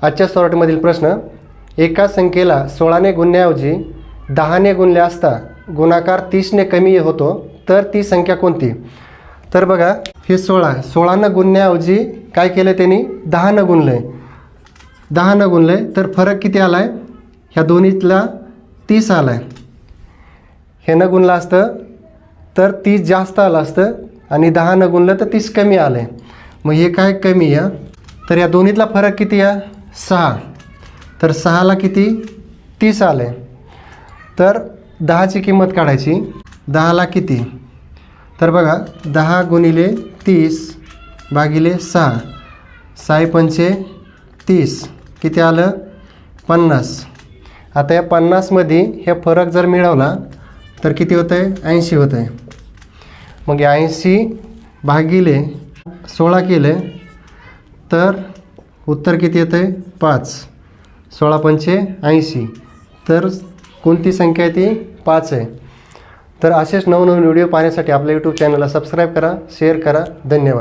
आजच्या सॉर्टमधील प्रश्न, एका संख्येला 16ने गुणण्याऐवजी 10ने गुणले असता गुणाकार 30ने कमी होतो, तर ती संख्या कोणती? तर बघा, हे 16 गुणण्याऐवजी काय केलं त्यांनी, 10 गुणलं आहे. 10 गुणलं आहे तर फरक किती आला आहे? ह्या दोन्हीतला 30 आला आहे. ह्यानं गुणलं असतं तर 30 जास्त आलं असतं आणि 10 गुणलं तर 30 कमी आलं आहे. मग हे काय कमी आहे? तर या दोन्हीतला फरक किती आहे? 6. तर 6ला किती? 30 आलं आहे. तर 10ची किंमत काढायची. 10ला किती? तर बघा, 10 गुणिले 30 भागिले 6, 6 पंचे 30, किती आलं? 50. आता या 50मध्ये हे फरक जर मिळवला तर किती होतं आहे? 80 होतं आहे. मग 80 भागिले 16 केले तर उत्तर किती येतं आहे? 5. 16 पंचे 80. तर कोणती संख्या आहे ती? 5 आहे. तर असेच नवनवीन व्हिडिओ पाहण्यासाठी आपल्या यूट्यूब चॅनलला सबस्क्राईब करा, शेअर करा. धन्यवाद.